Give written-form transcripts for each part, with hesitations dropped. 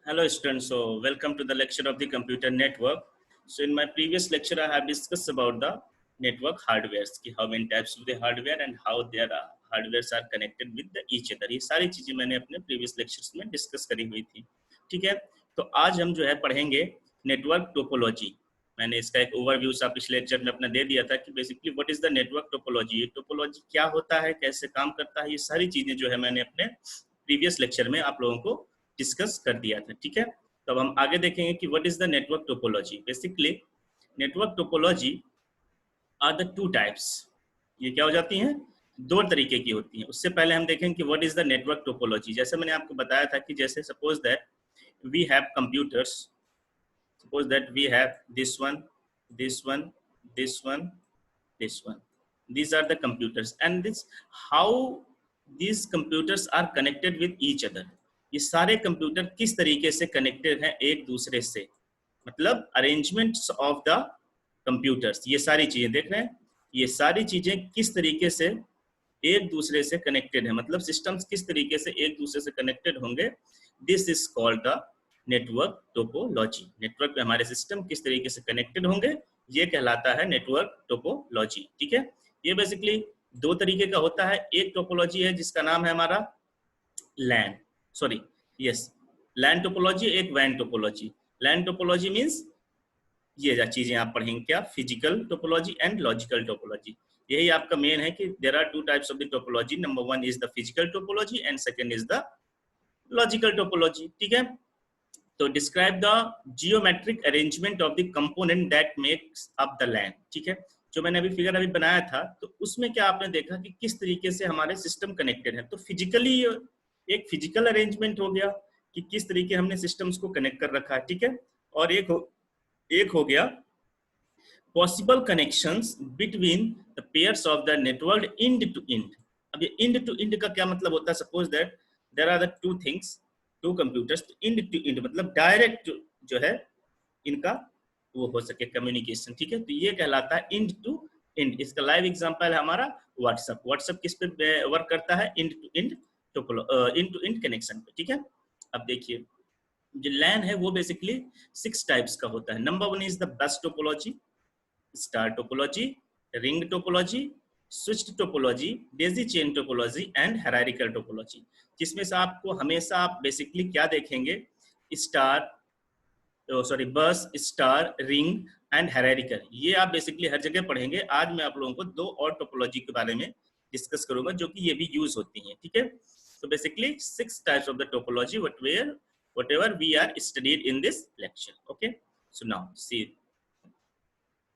Hello students, so welcome to the lecture of the computer network. So in my previous lecture, I have discussed about the network hardwares, कि how many types of the hardware and how their hardwares are connected with the each other. ये सारी चीजें मैंने अपने previous lectures में discuss करी हुई थी, ठीक है। तो आज हम जो है पढ़ेंगे network topology. मैंने इसका एक ओवरव्यू सा पिछले लेक्चर में अपना दे दिया था कि basically what is the network topology, ये टोपोलॉजी क्या होता है, कैसे काम करता है, ये सारी चीजें जो है मैंने अपने प्रीवियस लेक्चर में आप लोगों को डिस्कस कर दिया था, ठीक है। तो अब हम आगे देखेंगे कि what is the network topology. Basically network topology are the two types. ये क्या हो जाती हैं, दो तरीके की होती हैं। उससे पहले हम देखेंगे कि what is the network topology. जैसे मैंने आपको बताया था कि जैसे suppose that we have computers, suppose that we have this one, this one, this one, this one. These are the computers and this how these computers are connected with each other. ये सारे computer किस तरीके से connected हैं एक दूसरे से, मतलब अरेंजमेंट्स ऑफ द कंप्यूटर्स, ये सारी चीजें देख रहे हैं। ये सारी चीजें किस तरीके से एक दूसरे से कनेक्टेड है, मतलब सिस्टम्स किस तरीके से एक दूसरे से कनेक्टेड होंगे। This is called the network topology. Network में हमारे सिस्टम किस तरीके से कनेक्टेड होंगे, ये कहलाता है नेटवर्क टोपोलॉजी, ठीक है। ये बेसिकली दो तरीके का होता है। एक टोपोलॉजी है जिसका नाम है हमारा LAN, sorry yes, LAN topology, एक वैन टोपोलॉजी। लैन टोपोलॉजी मीन्स ये चीजें आप पढ़ेंगे क्या, physical topology and logical topology. यही आपका मेन है कि there are two types of the topology. Number one is the physical topology and second is the logical topology, ठीक है। तो describe the geometric arrangement of the component that makes up the LAN, ठीक है। जो मैंने अभी figure अभी बनाया था तो उसमें क्या आपने देखा कि किस तरीके से हमारे सिस्टम कनेक्टेड है। तो फिजिकली एक फिजिकल अरेंजमेंट हो गया कि किस तरीके हमने सिस्टम्स को कनेक्ट कर रखा है, ठीक है। और एक हो गया possible connections between the pairs of the network end to end. अब ये इंड टू इंड का क्या मतलब होता है, suppose that there are the two things, two computers, end to end मतलब डायरेक्ट जो है इनका वो हो सके कम्युनिकेशन, ठीक है। तो ये कहलाता है इंड टू इंड। इसका लाइव एग्जांपल है हमारा व्हाट्सएप। व्हाट्सएप किस पे वर्क करता है, इंड टू इंड कनेक्शन पे, ठीक है। अब देखिए जो लैन है वो बेसिकली 6 टाइप्स का होता है। Number one is the bus topology, star topology, ring topology, switched topology, Daisy chain topology and hierarchical topology. जिसमें से आपको हमेशा आप बेसिकली क्या देखेंगे, स्टार सॉरी बस, स्टार, रिंग एंड हायरार्किकल, ये आप बेसिकली हर जगह पढ़ेंगे। आज मैं आप लोगों को दो और टोपोलॉजी के बारे में डिस्कस करूंगा जो कि ये भी यूज होती हैं, ठीक है। तो basically 6 types of the topology whatever we are studied in this lecture, okay। So now see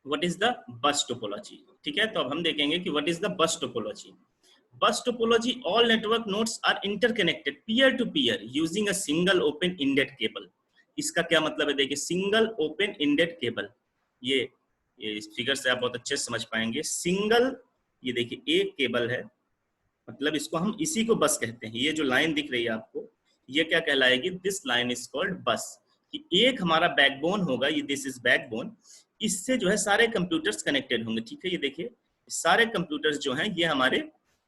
what is the bus topology, ठीक है। तो अब हम देखेंगे कि what is the bus topology। Bus topology, all network nodes are interconnected peer to peer using a single open ended cable। इसका क्या मतलब है, देखिए सिंगल ओपन इंडेड केबल, ये इस फिगर से आप बहुत अच्छे से समझ पाएंगे। सिंगल, ये देखिए एक केबल है, मतलब इसको हम इसी को बस कहते हैं। ये जो लाइन दिख रही है आपको, ये क्या कहलाएगी, दिस लाइन इज कॉल्ड बस। कि एक हमारा बैकबोन होगा, ये दिस इज बैकबोन, इससे जो है सारे कंप्यूटर्स कनेक्टेड होंगे, ठीक है। ये देखिए सारे कंप्यूटर्स जो हैं ये हमारे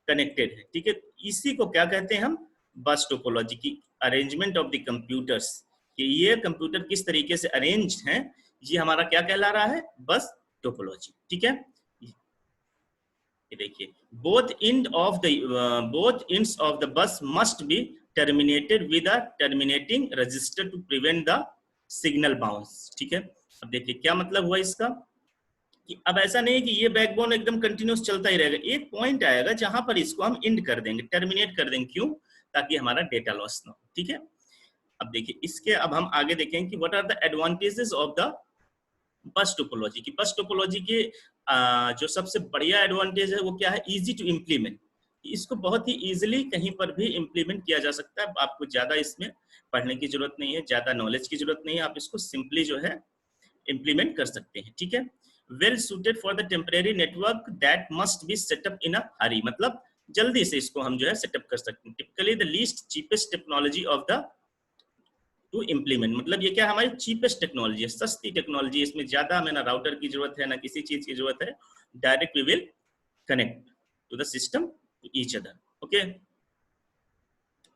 कनेक्टेड है, ठीक है। इसी को क्या कहते हैं हम, बस टोपोलॉजी की अरेंजमेंट ऑफ द कंप्यूटर्स, कि ये कंप्यूटर किस तरीके से अरेंज हैं, ये हमारा क्या कहला रहा है, बस टोपोलॉजी, ठीक है। ये देखिए both ends of the bus must be terminated with a terminating resistor to prevent the signal bounce, ठीक है। अब देखिए क्या मतलब हुआ इसका, कि अब ऐसा नहीं है कि ये बैकबोन एकदम कंटिन्यूस चलता ही रहेगा। एक पॉइंट आएगा जहां पर इसको हम एंड कर देंगे, टर्मिनेट कर देंगे, क्यों, ताकि हमारा डेटा लॉस ना हो, ठीक है। अब देखिए इसके अब हम आगे देखेंगे कि what are the advantages of the bus topology की। बस टोपोलॉजी के जो सबसे बढ़िया एडवांटेज है वो क्या है, इजी टू इम्प्लीमेंट। इसको बहुत ही इजीली कहीं पर भी इम्प्लीमेंट किया जा सकता है। आपको ज्यादा इसमें पढ़ने की जरूरत नहीं है, ज्यादा नॉलेज की जरूरत नहीं है, आप इसको सिंपली जो है इम्प्लीमेंट कर सकते हैं, ठीक है। Well suited for the temporary network that must be set up in a hurry, मतलब जल्दी से इसको हम जो है सेटअप कर सकते हैं। Typically the least cheapest technology of the two implement, मतलब ये क्या हमारी चीपेस्ट टेक्नोलॉजी है, सस्ती टेक्नोलॉजी। इसमें ज्यादा हमें ना राउटर की जरूरत है ना किसी चीज की जरूरत है, direct we will connect to the system to each other, okay.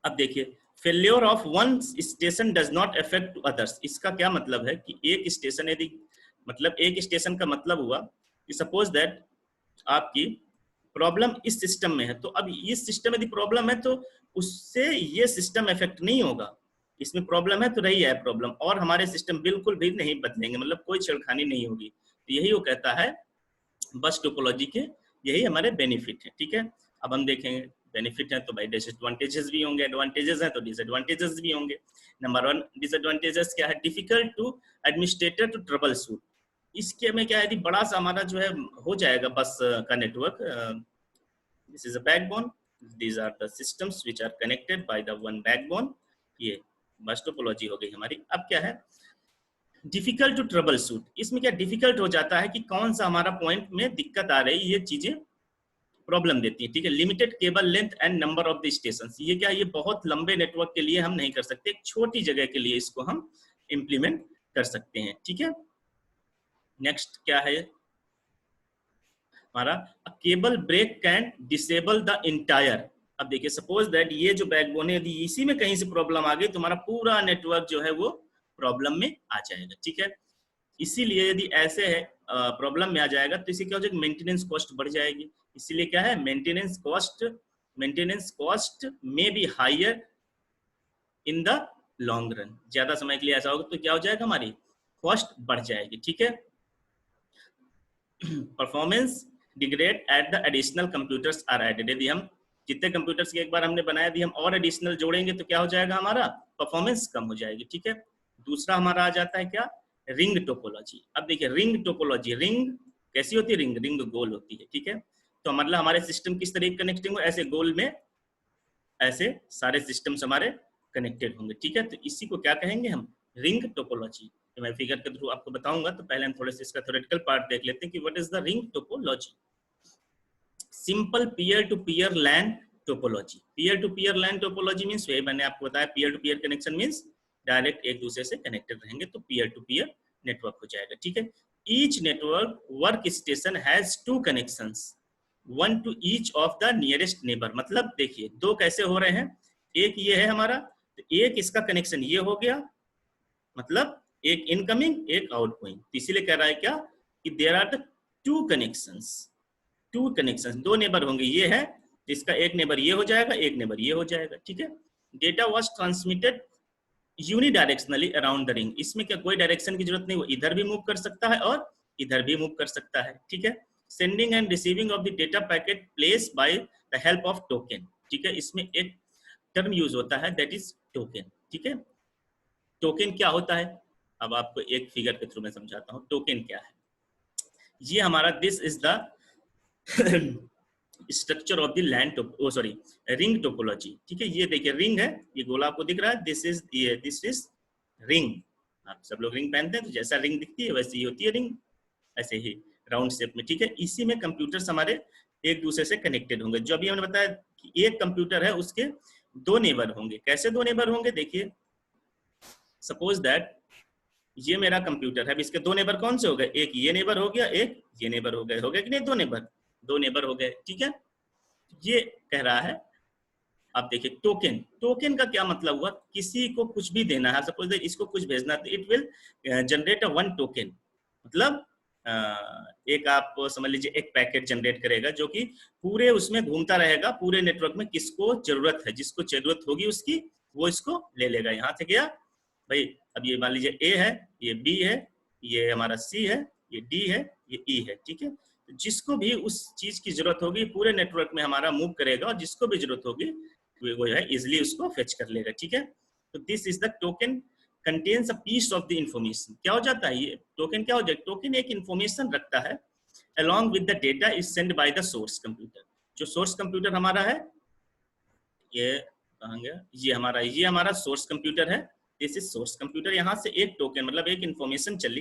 अब देखिए failure of one station does not affect to others. इसका क्या मतलब है कि एक स्टेशन यदि, मतलब एक स्टेशन का मतलब हुआ कि सपोज दैट आपकी प्रॉब्लम इस सिस्टम में है, तो अब इस सिस्टम में यदि प्रॉब्लम है तो उससे ये सिस्टम इफेक्ट नहीं होगा। इसमें प्रॉब्लम है तो रही है प्रॉब्लम, और हमारे सिस्टम बिल्कुल भी नहीं बदलेंगे, मतलब कोई छेड़खानी नहीं होगी। तो यही वो कहता है बस टोपोलॉजी के, यही हमारे बेनिफिट है। ठीक है, अब हम देखेंगे बेनिफिट है तो भाई डिसएडवांटेजेस भी होंगे, एडवांटेजेस हैं तो डिसएडवांटेजेस भी होंगे। नंबर 1 डिसएडवांटेजेस क्या है? Difficult to administrator to troubleshoot. इसके में क्या है, यदि बड़ा सा हमारा जो है हो जाएगा बस का network, this is a backbone, these are the systems which are connected by the one backbone। ये बस टोपोलॉजी हो गई हमारी। अब क्या है डिफिकल्ट टू ट्रबल शूट। इसमें क्या डिफिकल्ट हो जाता है कि कौन सा हमारा पॉइंट में दिक्कत आ रही है, ये चीजें प्रॉब्लम देती है। ठीक है, limited cable length and number of the stations. ये क्या, ये बहुत लंबे नेटवर्क के लिए हम नहीं कर सकते, एक छोटी जगह के लिए इसको हम इंप्लीमेंट कर सकते हैं। ठीक है, नेक्स्ट क्या है हमारा, cable break can disable the entire. अब देखिए सपोज दैट ये जो बैकबोन है यदि इसी में कहीं से प्रॉब्लम आ गई तो हमारा पूरा नेटवर्क जो है वो प्रॉब्लम में आ जाएगा। ठीक है, इसीलिए यदि ऐसे है प्रॉब्लम में आ जाएगा तो इसे क्या हो जाएगा, मेंटेनेंस कॉस्ट बढ़ जाएगी। इसीलिए क्या है, मेंटेनेंस कॉस्ट में be higher in the long run. ज्यादा समय के लिए ऐसा होगा तो क्या हो जाएगा, हमारी कॉस्ट बढ़ जाएगी। ठीक है, performance degrade at the additional computers are added. यदि हम जितने कंप्यूटर्स एक बार हमने बनाया, यदि हम और एडिशनल जोड़ेंगे तो क्या हो जाएगा, हमारा परफॉर्मेंस कम हो जाएगी। ठीक है, दूसरा हमारा आ जाता है क्या, रिंग टोपोलॉजी। अब देखिए रिंग टोपोलॉजी, रिंग कैसी होती है, रिंग गोल होती है। ठीक है, तो मतलब हमारे सिस्टम किस तरह कनेक्टिंग हो, ऐसे गोल में ऐसे सारे सिस्टम्स हमारे कनेक्टेड होंगे। ठीक है, तो इसी को क्या कहेंगे हम, रिंग टोपोलॉजी। तो मैं फिगर के थ्रू आपको बताऊंगा, तो पहले हम थोड़े से इसका थ्योरेटिकल पार्ट देख लेते हैं कि what is the ring topology. Simple peer to peer LAN topology. Peer to peer LAN topology means, वही मैंने आपको बताया, peer to peer connection means direct एक दूसरे से कनेक्टेड रहेंगे, तो पीयर टू पीयर नेटवर्क हो जाएगा। ठीक है, each network work station has two connections, one to each of the nearest neighbour. मतलब देखिए दो कैसे हो रहे हैं, एक ये है हमारा, तो एक इसका कनेक्शन ये हो गया, मतलब एक इनकमिंग एक आउटगोइंग। इसीलिए कह रहा है क्या कि there are the two connections, दो नेबर होंगे, ये है इसका एक नेबर ये हो जाएगा, एक नेबर ये हो जाएगा। ठीक है, data was transmitted unidirectionally around the ring. इसमें क्या कोई डायरेक्शन की जरूरत नहीं, वो इधर भी मूव कर सकता है और इधर भी मूव कर सकता है। ठीक है, sending end receiving of the data packet place by the help of token. ठीक है, इसमें एक टर्म यूज होता है दैट इज टोकन। ठीक है, टोकन क्या होता है, अब आपको एक फिगर के थ्रू मैं समझाता हूँ टोकन क्या है। ये हमारा this is the structure of the land sorry ring topology. ठीक है, ये देखिए रिंग है, ये गोला आपको दिख रहा है, दिस इज रिंग। आप सब लोग रिंग पहनते हैं, तो जैसा रिंग दिखती है वैसे ही होती है रिंग, ऐसे ही राउंड शेप में। ठीक है, इसी में कंप्यूटर्स हमारे एक दूसरे से कनेक्टेड होंगे। जो अभी हमने बताया कि एक कंप्यूटर है उसके दो नेबर होंगे। कैसे दो नेबर होंगे, देखिए सपोज दैट ये मेरा कंप्यूटर है, इसके दो नेबर कौन से हो गए, एक ये नेबर हो गया, एक ये नेबर हो गए कि नहीं, दो नेबर हो गए। ठीक है, ये कह रहा है। अब देखिए टोकन का क्या मतलब हुआ, किसी को कुछ भी देना है, सपोज इसको कुछ भेजना, तो it will generate a one token. मतलब एक आप समझ लीजिए एक पैकेट जनरेट करेगा जो कि पूरे उसमें घूमता रहेगा, पूरे नेटवर्क में किसको जरूरत है, जिसको जरूरत होगी उसकी वो इसको ले लेगा। यहाँ से गया भाई, अब ये मान लीजिए ए है, ये बी है, ये हमारा सी है, ये डी है, ये ई है। ठीक है, जिसको भी उस चीज की जरूरत होगी पूरे नेटवर्क में हमारा मूव करेगा, और जिसको भी जरूरत होगी वो है इजिली उसको फेच कर लेगा। ठीक है, तो this is the token contains a piece of the information. क्या हो जाता है ये टोकन, क्या हो जाएगा, टोकन एक इंफॉर्मेशन रखता है along with the data is sent by the source computer। जो सोर्स कंप्यूटर हमारा है, ये कहाँ गया, ये हमारा सोर्स कंप्यूटर है, दिस इज सोर्स कंप्यूटर। यहाँ से एक टोकन मतलब एक इंफॉर्मेशन चली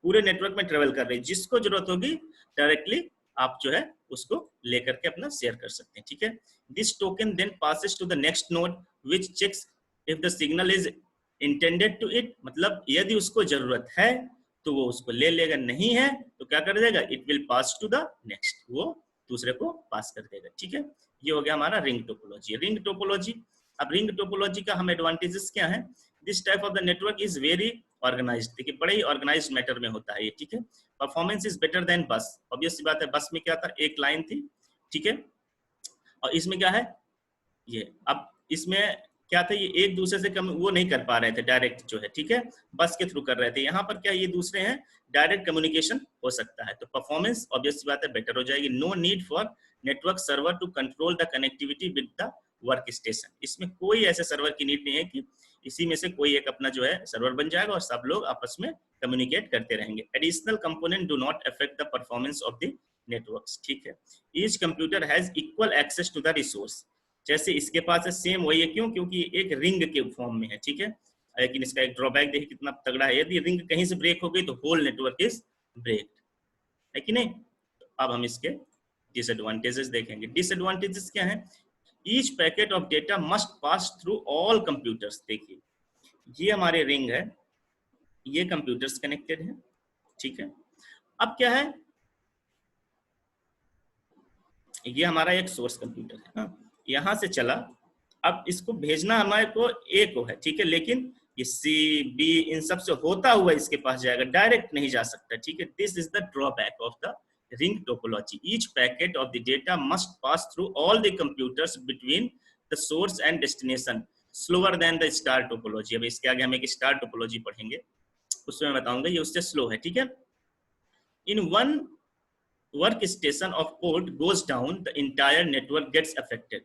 पूरे नेटवर्क में ट्रेवल कर रही है, जिसको जरूरत होगी डायरेक्टली आप जो है उसको लेकर के अपना शेयर कर सकते हैं। ठीक है, this token then passes to the next node which checks if the signal is intended to it. मतलब यदि उसको जरूरत है तो वो उसको ले लेगा, नहीं है तो क्या कर देगा, it will pass to the next, वो दूसरे को पास कर देगा। ठीक है, ये हो गया हमारा रिंग टोपोलॉजी। रिंग टोपोलॉजी अब रिंग टोपोलॉजी का हम एडवांटेजेस क्या है, this type of the network is very organised, देखिए बड़े ही ऑर्गेनाइज्ड मैटर में होता है ये, ठीक है। परफॉर्मेंस इज बेटर देन बस, ऑब्वियस सी बात है, बस में क्या था, एक लाइन थी, ठीक है, और इसमें क्या है ये, अब इसमें क्या था, ये एक दूसरे से कम वो नहीं कर पा रहे थे डायरेक्ट जो है, ठीक है, बस के थ्रू कर रहे थे, यहाँ पर क्या ये दूसरे हैं, डायरेक्ट कम्युनिकेशन हो सकता है, तो परफॉर्मेंस ऑब्वियस बात है बेटर हो जाएगी। No need for network server to control the connectivity with the work station, इसमें कोई ऐसे सर्वर की नीड नहीं है कि इसी में से कोई एक अपना जो है सर्वर बन जाएगा और सब लोग आपस में कम्युनिकेट करते रहेंगे। Additional component do not affect the performance of the networks, ठीक है। Each computer has equal access to the resource, जैसे इसके पास है सेम वही है, क्यों, क्योंकि एक रिंग के फॉर्म में है, ठीक है, लेकिन इसका एक ड्रॉबैक देखिए कितना तगड़ा है, यदि रिंग कहीं से ब्रेक हो गई तो होल नेटवर्क इज ब्रेक, है कि नहीं। अब हम इसके डिसएडवांटेजेस देखेंगे। डिसएडवांटेजेस क्या है, each packet of data must pass through all computers, देखिए ये हमारे रिंग है, ये कंप्यूटर्स कनेक्टेड है, ठीक है। अब क्या है, ये हमारा एक सोर्स कंप्यूटर है ना, यहां से चला, अब इसको भेजना हमारे को ए को है, ठीक है, लेकिन ये सी बी इन सब से होता हुआ इसके पास जाएगा, डायरेक्ट नहीं जा सकता, ठीक है। This is the drawback of the ring topology. Each packet of the data must pass through all the computers between the source and destination, slower then the star topology. अब इसके आगे हम एक स्टार टोपोलॉजी पढ़ेंगे, उसमें मैं बताऊंगा ये उससे स्लो है, ठीक है। In one work station of port goes down the entire network gets affected,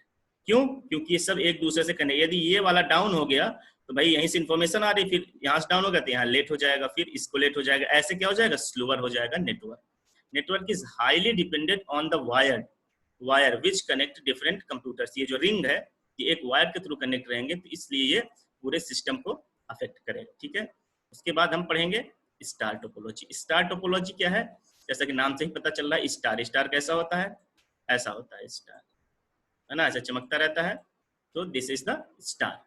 क्यों, क्योंकि ये सब एक दूसरे से कनेक्ट, यदि ये वाला डाउन हो गया तो भाई यहीं से इन्फॉर्मेशन आ रही, फिर यहाँ से डाउन हो गया तो यहाँ लेट हो जाएगा, फिर इसको लेट हो जाएगा, ऐसे क्या हो जाएगा, स्लोअर हो जाएगा network. Network is highly dependent on the wire which connect different computers, ये जो रिंग है ये एक वायर के थ्रू कनेक्ट रहेंगे, तो इसलिए ये पूरे सिस्टम को अफेक्ट करेगा, ठीक है। उसके बाद हम पढ़ेंगे स्टार टोपोलॉजी। स्टार टोपोलॉजी क्या है, जैसा कि नाम से ही पता चल रहा है, स्टार, स्टार कैसा होता है, ऐसा होता है स्टार, है ना, ऐसा चमकता रहता है, तो this is the star.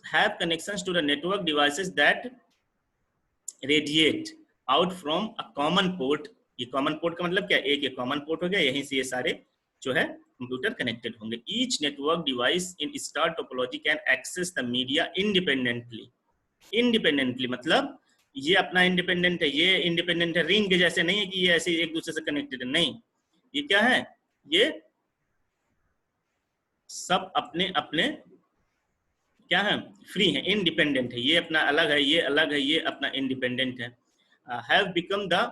Have connections to the network devices that radiate out from a common port, ये कॉमन पोर्ट का मतलब क्या, एक ये कॉमन पोर्ट हो गया, यहीं से ये सारे जो है कंप्यूटर कनेक्टेड होंगे। Each network device in star topology can access the media independently, independently मतलब ये अपना इंडिपेंडेंट है, ये इंडिपेंडेंट है, रिंग के जैसे नहीं है कि ये ऐसे एक दूसरे से कनेक्टेड है, नहीं, ये क्या है, ये सब अपने अपने क्या है, फ्री है, इंडिपेंडेंट है, ये अपना अलग है, ये अलग है, ये अपना इंडिपेंडेंट है। Have become the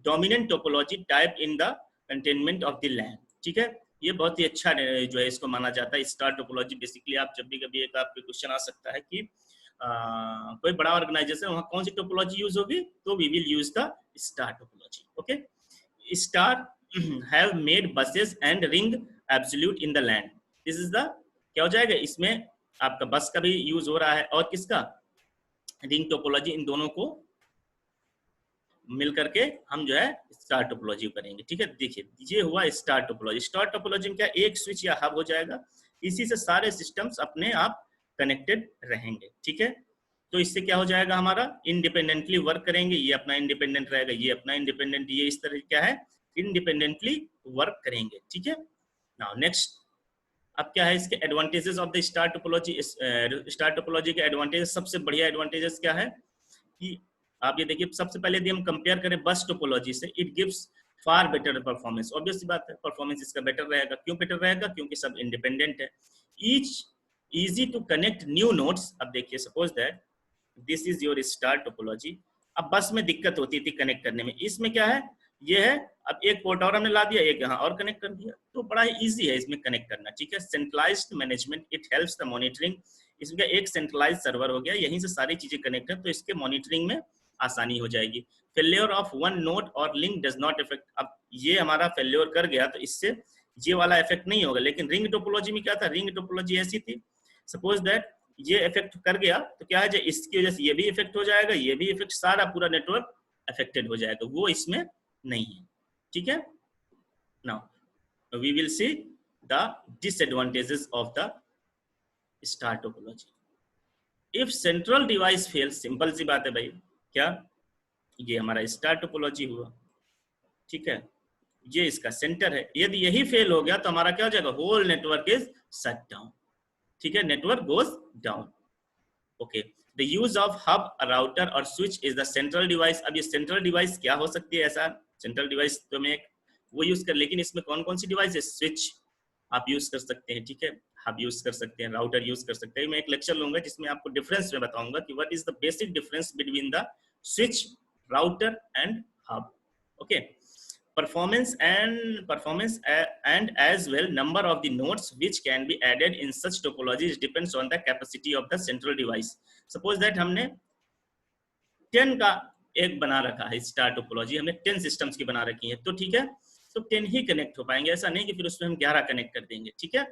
dominant topology type in the containment of the land, ठीक है, ये बहुत ही अच्छा जो है इसको माना जाता है स्टार टोपोलॉजी। बेसिकली आप जब भी कभी एक आपके क्वेश्चन आ सकता है कि कोई बड़ा ऑर्गेनाइजेशन वहां कौन सी टोपोलॉजी यूज होगी, तो we will use the star topology, okay. Star have made buses and ring obsolete in the LAN, this is the क्या हो जाएगा, इसमें आपका बस का भी यूज हो रहा है और किसका, रिंग टोपोलॉजी, इन दोनों को मिल करके हम जो है स्टार टोपोलॉजी करेंगे, ठीक है। देखिए ये हुआ स्टार टोपोलॉजी। स्टार टोपोलॉजी में क्या, एक स्विच या हब हो जाएगा, इसी से सारे सिस्टम्स अपने आप कनेक्टेड रहेंगे, ठीक है। तो इससे क्या हो जाएगा, हमारा इंडिपेंडेंटली वर्क करेंगे, ये अपना इंडिपेंडेंट रहेगा, ये अपना इंडिपेंडेंट, ये इस तरह क्या है, इंडिपेंडेंटली वर्क करेंगे, ठीक है। नाउ नेक्स्ट, अब क्या है इसके advantages of the star topology. Star topology के एडवांटेजेस, सबसे बढ़िया एडवांटेजेस क्या है कि आप ये देखिए, सबसे पहले यदि हम कंपेयर करें बस टोपोलॉजी से, it gives far better performance, obvious बात है परफॉर्मेंस इसका बेटर रहेगा, क्यों बेटर रहेगा, क्योंकि सब इंडिपेंडेंट है। Each easy to connect new nodes, अब देखिए suppose that this is your star topology, अब बस में दिक्कत होती थी कनेक्ट करने में, इसमें क्या है, ये है, अब एक पोर्ट और हमने ला दिया, एक यहाँ और कनेक्ट कर दिया, तो बड़ा ही इजी है इसमें कनेक्ट करना, ठीक है। Centralised management, it helps the monitoring, इसमें एक सेंट्रलाइज सर्वर हो गया, यहीं से सारी चीजें कनेक्ट है, तो इसके मॉनिटरिंग में आसानी हो जाएगी। फेल्योर ऑफ वन नोड और लिंक डज नॉट इफेक्ट, अब ये हमारा फेल्योर कर गया तो इससे ये वाला इफेक्ट नहीं होगा, लेकिन रिंग टोपोलॉजी में क्या था, रिंग टोपोलॉजी ऐसी थी, सपोज दैट ये इफेक्ट कर गया तो क्या है, इसकी वजह से ये भी इफेक्ट हो जाएगा, ये भी इफेक्ट, सारा पूरा नेटवर्क अफेक्टेड हो जाएगा, वो इसमें नहीं है, ठीक है। Now we will see the disadvantages of the star topology. If central device fail, simple सी बात है भाई, क्या, ये हमारा स्टार टोपोलॉजी हुआ, ठीक है, ये इसका सेंटर है, यदि यही फेल हो गया तो हमारा क्या हो जाएगा, whole network is shut down, ठीक है, network goes down. Okay, the use of hub, router और switch is the central device. अब ये सेंट्रल डिवाइस क्या हो सकती है? ऐसा सेंट्रल डिवाइस तो मैं वो यूज कर, लेकिन इसमें कौन कौन सी डिवाइस है? स्विच आप यूज कर सकते हैं, ठीक है, हब यूज कर सकते हैं, राउटर यूज कर सकते हैं। मैं एक लेक्चर लूंगा जिसमें आपको डिफरेंस में बताऊंगा कि what is the basic difference between the switch, router and hub. Okay, performance and as well number of the nodes which can be added in such topologies depends on the capacity of the central device. Suppose that हमने 10 का एक बना रखा है star topology, हमने 10 systems की बना रखी है, तो ठीक है, तो 10 ही कनेक्ट हो पाएंगे, ऐसा नहीं कि फिर उसमें हम 11 कनेक्ट कर देंगे, ठीक है।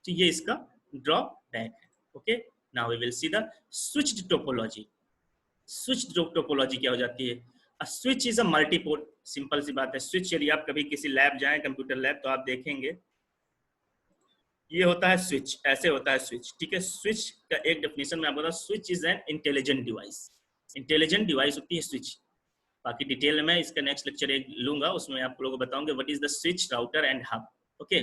तो ये इसका ड्रॉबैक है। Okay, now we will see the switched topology. Switched topology क्या हो जाती है? Switch is a multiport, simple सी बात है। स्विच, यदि आप कभी किसी लैब जाएं, कंप्यूटर लैब, तो आप देखेंगे ये होता है स्विच, ऐसे होता है स्विच, ठीक है। स्विच का एक डेफिनेशन में आपको बताऊं, switch is an intelligent device. Intelligent device होती है स्विच। बाकी डिटेल में इसका नेक्स्ट लेक्चर एक लूंगा, उसमें आप लोगों को बताऊंगा what is the switch, router and hub. Okay,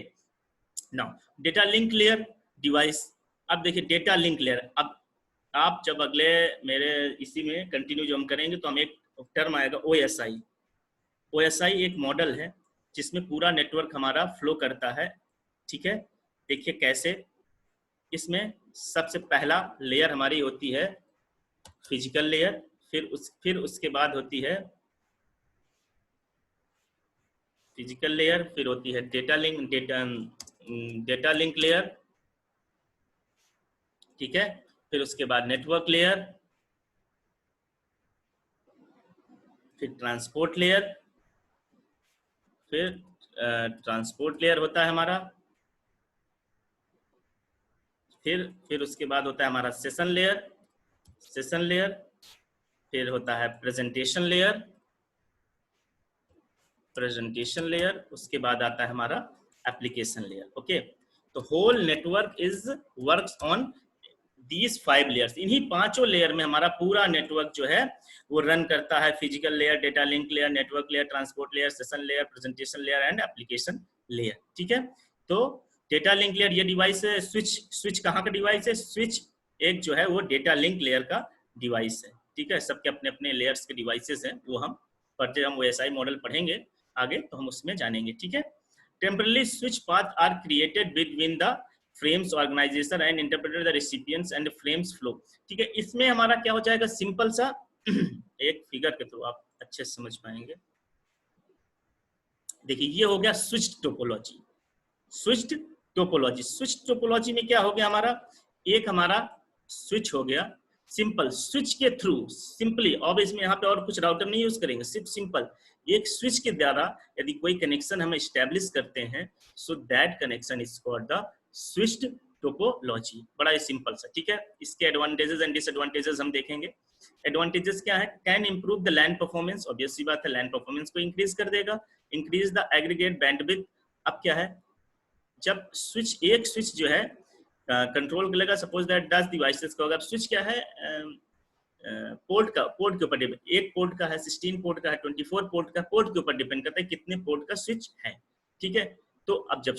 now data link layer device. अब देखिए डेटा लिंक लेयर, अब आप जब अगले मेरे इसी में कंटिन्यू जो हम करेंगे तो हम एक टर्म आएगा OSI। OSI एक मॉडल है जिसमें पूरा नेटवर्क हमारा फ्लो करता है, ठीक है। देखिए कैसे, इसमें सबसे पहला लेयर हमारी होती है फिजिकल लेयर, फिर उसके बाद होती है फिजिकल लेयर, फिर होती है डेटा लिंक लेयर, ठीक है। फिर उसके बाद नेटवर्क लेयर, फिर ट्रांसपोर्ट लेयर, फिर ट्रांसपोर्ट लेयर होता है हमारा, फिर उसके बाद होता है हमारा सेशन लेयर, फिर होता है प्रेजेंटेशन लेयर, उसके बाद आता है हमारा एप्लीकेशन लेयर। ओके, तो whole network is works on these 5 layers. इन्हीं पांचों लेयर में हमारा पूरा नेटवर्क जो है वो रन करता है। Physical layer, data link layer, network layer, transport layer, session layer, presentation layer and application layer, ठीक है। तो डेटा लिंक लेयर ये डिवाइस है। स्विच कहाँ का डिवाइस है? स्विच एक जो है वो डेटा लिंक लेयर का डिवाइस है, ठीक है। सबके अपने अपने लेयर्स के डिवाइसेस हैं, वो हम पढ़ते, हम OSI मॉडल पढ़ेंगे आगे तो हम उसमें जानेंगे, ठीक है। Temporarily switch path are created between the frames organisation and interpreter the recipients and frames flow, ठीक है। इसमें हमारा क्या हो जाएगा, सिंपल सा एक फिगर के थ्रू आप अच्छे से समझ पाएंगे। देखिए ये हो गया स्विच्ड टोपोलॉजी। स्विच्ड टोपोलॉजी में क्या हो गया हमारा, एक हमारा स्विच हो गया, सिंपल स्विच के थ्रू, सिंपली, अब इसमें यहाँ पे और कुछ राउटर नहीं यूज करेंगे, सिर्फ सिंपल एक स्विच के द्वारा यदि कोई कनेक्शन हम एस्टेब्लिश करते हैं, so that connection is called the switched topology. बड़ा ही सिंपल सा, ठीक है। इसके एडवांटेजेस एंड डिसएडवांटेजेस हम देखेंगे। एडवांटेजेस क्या है? Can improve the LAN performance, obvious सी बात है, लैन परफॉर्मेंस को इंक्रीज कर देगा। Increase the aggregate bandwidth. अब क्या है, जब एक स्विच जो है कंट्रोल कर लेगा, सपोज दैट 10 डिवाइसेस का होगा। स्विच क्या है, पोर्ट के ऊपर डिपेंड, एक पोर्ट का है, 16 पोर्ट का है, 24 पोर्ट का, पोर्ट के ऊपर डिपेंड करता है कितने पोर्ट का स्विच है, ठीक है। तो अब जब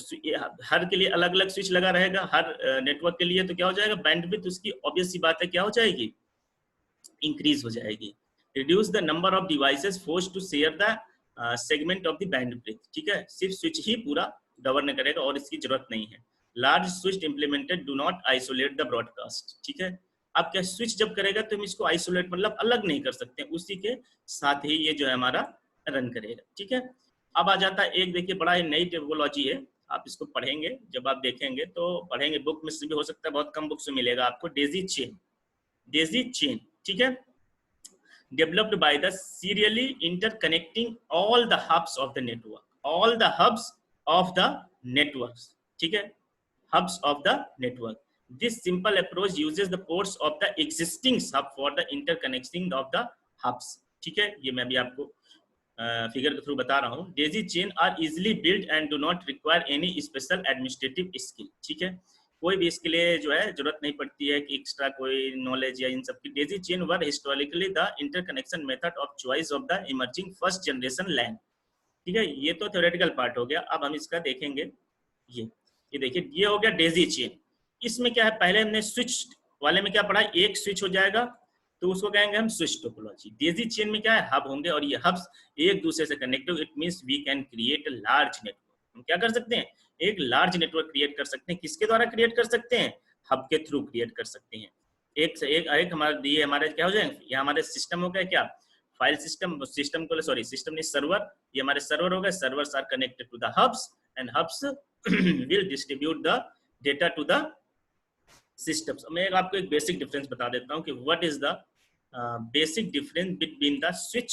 हर के लिए अलग अलग स्विच लगा रहेगा, हर नेटवर्क के लिए, तो क्या हो जाएगा, बैंडविड्थ उसकी ऑब्वियस सी बात है क्या हो जाएगी, इंक्रीज हो जाएगी। Reduce the number of devices forced to share the segment of the bandwidth, ठीक है। सिर्फ स्विच ही पूरा गवर्न करेगा और इसकी जरूरत नहीं है। Large switch implemented do not isolate the broadcast, ठीक है। अब क्या, स्विच जब करेगा तो हम इसको आइसोलेट मतलब अलग नहीं कर सकते, उसी के साथ ही ये जो है हमारा रन करेगा, ठीक है। अब आ जाता है एक, देखिए बड़ा ही नई टोपोलॉजी है, आप इसको पढ़ेंगे, जब आप देखेंगे तो पढ़ेंगे, बुक में से भी हो सकता है, बहुत कम बुक से मिलेगा आपको, डेजी चेन, ठीक है। Developed by the serially interconnecting all the hubs of the networks, ठीक है, hubs of the network. This simple approach uses the ports of the existing hub for the interconnecting of the hubs, ठीक है। ये मैं भी आपको figure के through बता रहा हूँ। Daisy chain are easily build and do not require any special administrative skill, ठीक है। कोई भी इसके लिए जो है जरूरत नहीं पड़ती है कि एक्स्ट्रा कोई नॉलेज या इन सब की। Daisy chain were historically the interconnection method of choice of the emerging first generation LAN, ठीक है। ये तो थ्योरेटिकल पार्ट हो गया। अब हम इसका देखेंगे, ये देखिए, ये हो गया डेजी चेन। इसमें क्या है, पहले हमने स्विच वाले में क्या पढ़ा, एक स्विच हो जाएगा तो उसको कहेंगे हम स्विच टोपोलॉजी। डेजी चेन में क्या है, हब होंगे और ये हब्स एक दूसरे से कनेक्ट हो, it means we can create a large network. हम क्या कर सकते हैं, एक लार्ज नेटवर्क क्रिएट कर सकते हैं। किसके द्वारा क्रिएट कर सकते हैं, हब के थ्रू क्रिएट कर सकते हैं। एक से एक हमारा ये हमारे क्या हो जाएंगे, ये हमारे सिस्टम हो गया क्या, फाइल सिस्टम, सिस्टम को सॉरी सिस्टम नहीं सर्वर, ये हमारे सर्वर हो गए, servers are connected to the hubs and hubs will distribute the data to the systems. मैं आपको एक बेसिक डिफरेंस बता देता हूं कि what is the basic difference between the switch,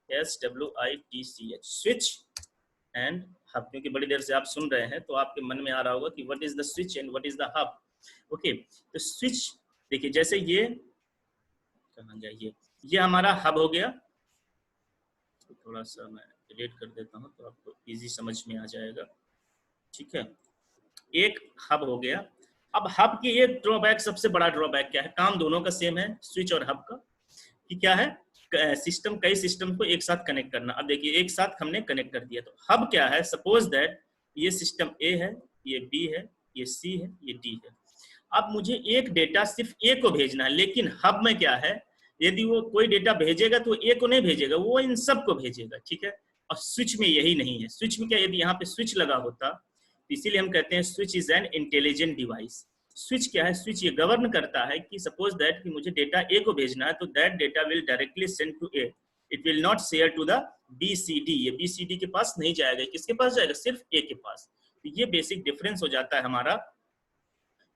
SWITCH, switch and hub. क्योंकि बड़ी देर से आप सुन रहे हैं तो आपके मन में आ रहा होगा कि what is the switch and what is the hub. Okay, तो स्विच देखिए, जैसे ये कहां गया, ये हमारा हब हो गया। तो थोड़ा सा मैं डिलीट कर देता हूं तो आपको इजी समझ में आ जाएगा। ठीक है, एक हब हो गया। अब हब की ये ड्रॉबैक, सबसे बड़ा ड्रॉबैक क्या है, काम दोनों का सेम है स्विच और हब का, कि क्या है, सिस्टम, कई सिस्टम को एक साथ कनेक्ट करना। अब देखिए एक साथ हमने कनेक्ट कर दिया, तो हब क्या है, सपोज दैट ये सिस्टम ए है, ये बी है, ये सी है, ये डी है। अब मुझे एक डेटा सिर्फ ए को भेजना है, लेकिन हब में क्या है, यदि वो कोई डेटा भेजेगा तो ए को नहीं भेजेगा, वो इन सब को भेजेगा। ठीक है, और स्विच में यही नहीं है। स्विच में क्या, यदि यहाँ पे स्विच लगा होता, इसीलिए हम कहते हैं switch is an intelligent device. Switch क्या है, स्विच ये गवर्न करता है कि सपोज दैट कि मुझे डेटा ए को भेजना है, तो that data will directly send to A, it will not share to the B C D. ये बी सी डी के पास नहीं जाएगा, किसके पास जाएगा, सिर्फ ए के पास। तो ये बेसिक डिफरेंस हो जाता है हमारा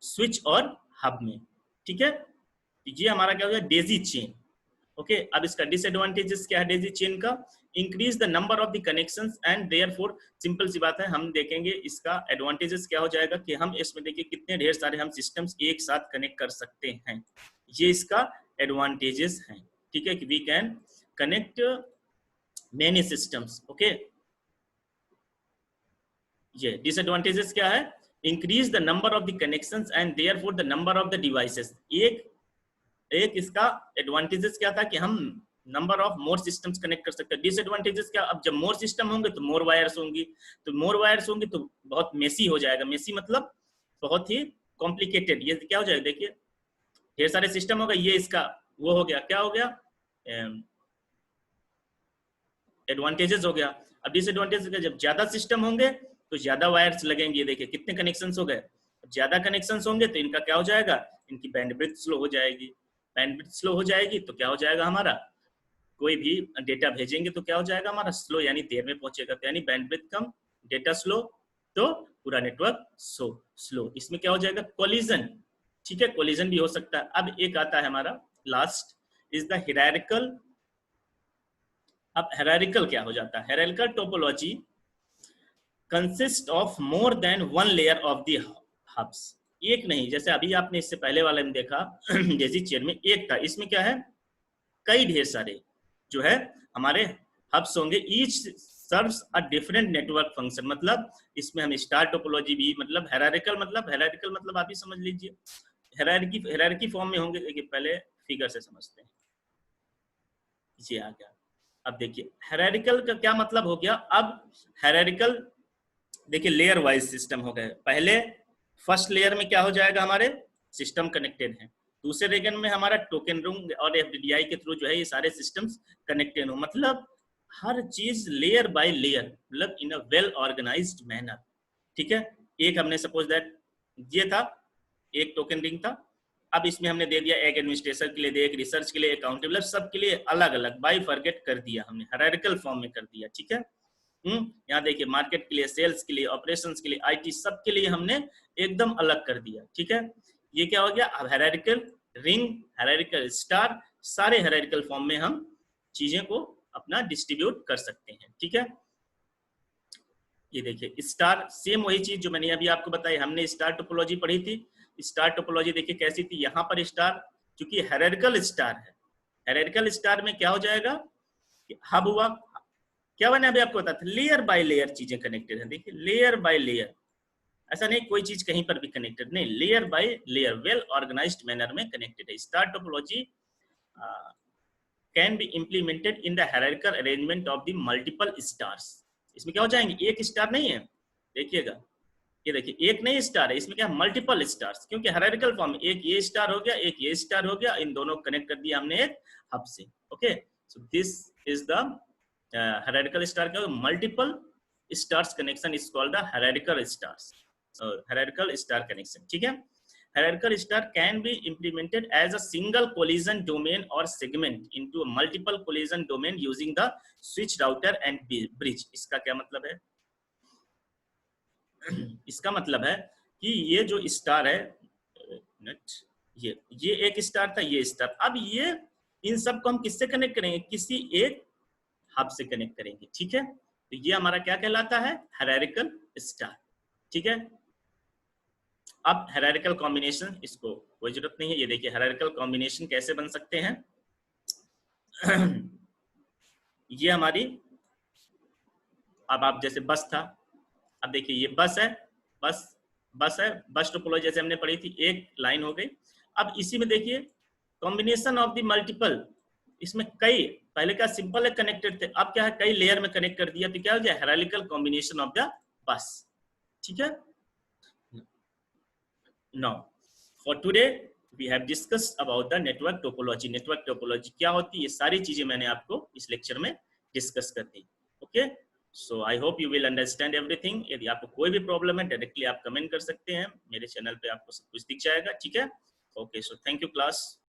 स्विच और हब में। ठीक है, ये हमारा क्या हो गया, डेजी चेन। ओके, अब इसका डिसएडवांटेजेस क्या है डेजी चेन का, increase the number of the connections and therefore, simple सी बात है, हम देखेंगे इसका एडवांटेजेस क्या हो जाएगा कि हम इसमें देखिए कितने ढेर सारे हम सिस्टम्स एक साथ कनेक्ट कर सकते हैं। ये इसका एडवांटेजेस हैं। ठीक है, कि we can connect many systems. Okay, ये डिसएडवांटेजेस क्या है, increase the number of the connections and therefore the number of the devices. एक इसका एडवांटेजेस क्या था कि हम number of more systems connect कर सकते हैं। डिसएडवांटेजेस क्या, अब जब मोर सिस्टम होंगे तो मोर वायर्स होंगी, तो मोर वायर्स होंगी तो बहुत मेसी हो जाएगा। मेसी मतलब बहुत ही कॉम्प्लिकेटेड। ये क्या हो जाएगा, देखिए ढेर सारे सिस्टम होगा, ये इसका वो हो गया, क्या हो गया, एडवांटेजेस हो गया। अब डिसएडवांटेज, जब ज्यादा सिस्टम होंगे तो ज्यादा वायर्स लगेंगे। देखिए कितने कनेक्शंस हो गए, ज्यादा कनेक्शंस होंगे तो इनका क्या हो जाएगा, इनकी बैंडविड्थ स्लो हो जाएगी। बैंडविड्थ स्लो हो जाएगी तो क्या हो जाएगा, हमारा कोई भी डेटा भेजेंगे तो क्या हो जाएगा हमारा, स्लो, यानी देर में पहुंचेगा। तो यानी बैंडविड्थ कम, डेटा स्लो, तो पूरा नेटवर्क स्लो। इसमें क्या हो जाएगा, कोलिजन। ठीक है, कोलिजन भी हो सकता है। अब एक आता है हमारा लास्ट, इज द हायरार्किकल। अब हायरार्किकल क्या हो जाता है, hierarchical topology consist of more than one layer of the hubs. एक नहीं, जैसे अभी आपने इससे पहले वाले में देखा डेजी चेन में एक था, इसमें क्या है, कई ढेर सारे जो है हमारे हब्स होंगे। Each serves a different network function. मतलब इसमें हम स्टार टोपोलॉजी भी, मतलब हायरार्किकल मतलब आप ही समझ लीजिए, हायरार्की फॉर्म में होंगे। देखिए पहले फिगर से समझते हैं, ये आ गया। अब देखिए हायरार्किकल का क्या मतलब हो गया। अब हायरार्किकल देखिए लेयर वाइज सिस्टम हो गए। पहले फर्स्ट लेयर में क्या हो जाएगा, हमारे सिस्टम कनेक्टेड है, दूसरे लेयर में हमारा टोकन रूम और एफडीडीआई के थ्रू जो है ये सारे सिस्टम्स कनेक्टेड हो। मतलब हर चीज लेयर बाय लेयर, मतलब इन अ वेल ऑर्गेनाइज्ड मैनर। ठीक है, एक हमने सपोज दैट ये था, एक टोकन रिंग था। अब इसमें हमने दे दिया एक एडमिनिस्ट्रेशन के लिए, एक रिसर्च के लिए, अकाउंटेबल, सब के लिए अलग अलग बाइफरकेट कर दिया हमने, हायरार्किकल फॉर्म में कर दिया। ठीक है, यहाँ देखिए मार्केट के लिए, सेल्स के लिए, ऑपरेशंस के लिए, आईटी, सब के लिए हमने एकदम अलग कर दिया। ठीक है, ये क्या हो गया, अब हायरार्किकल रिंग, हायरार्किकल स्टार, सारे हायरार्किकल फॉर्म में हम चीजें को अपना डिस्ट्रीब्यूट कर सकते हैं। ठीक है, ये देखिए स्टार, सेम वही चीज जो मैंने अभी आपको बताई, हमने स्टार टोपोलॉजी पढ़ी थी। स्टार टोपोलॉजी देखिए कैसी थी, यहाँ पर स्टार क्योंकि हायरार्किकल स्टार है, हायरार्किकल स्टार में क्या हो जाएगा, हब हुआ, क्या मैंने अभी आपको बताया था, लेयर बाय लेयर चीजें कनेक्टेड है। देखिए लेयर बाय लेयर, ऐसा नहीं कोई चीज कहीं पर भी कनेक्टेड नहीं, layer by layer well organised manner में कनेक्टेड है। Star topology can be implemented in the hierarchical arrangement of the multiple stars. इसमें क्या हो जाएंगे, एक स्टार नहीं है, देखिएगा ये देखिए एक नहीं स्टार है, इसमें क्या मल्टीपल स्टार्स, क्योंकि हायरार्किकल फॉर्म, एक ये स्टार हो गया, एक ये स्टार हो गया, इन दोनों कनेक्ट कर दिया हमने एक हब से। Okay, so this is the hierarchical star का multiple stars connection is called the hierarchical stars, hierarchical star connection. ठीक है, hierarchical star can be implemented as a single collision domain or segment into a multiple collision domain using the switch router and bridge। इसका क्या मतलब है? इसका मतलब है कि ये जो स्टार है, ये एक स्टार था, ये स्टार, अब ये इन सब को हम किससे कनेक्ट करेंगे? किसी एक हब से कनेक्ट करेंगे। ठीक है, तो ये हमारा क्या कहलाता है? Hierarchical star. ठीक है, अब हायरार्किकल कॉम्बिनेशन, इसको कोई जरूरत नहीं है। ये देखिए हायरार्किकल कॉम्बिनेशन कैसे बन सकते हैं। ये हमारी, अब आप जैसे बस था, अब देखिए ये बस है, बस है, बस टोपोलॉजी जैसे हमने पढ़ी थी, एक लाइन हो गई। अब इसी में देखिए कॉम्बिनेशन ऑफ द मल्टीपल, इसमें कई, पहले क्या सिंपल है कनेक्टेड थे, अब क्या है कई लेयर में कनेक्ट कर दिया, तो क्या हो गया? हायरार्किकल कॉम्बिनेशन ऑफ द बस। ठीक है, now for today we have discussed about the network topology। Network topology क्या होती है, ये सारी चीजें मैंने आपको इस लेक्चर में डिस्कस कर दी। Okay, so I hope you will understand everything. यदि आपको कोई भी प्रॉब्लम है डायरेक्टली आप कमेंट कर सकते हैं, मेरे चैनल पे आपको सब कुछ दिख जाएगा। ठीक है, okay, so thank you class.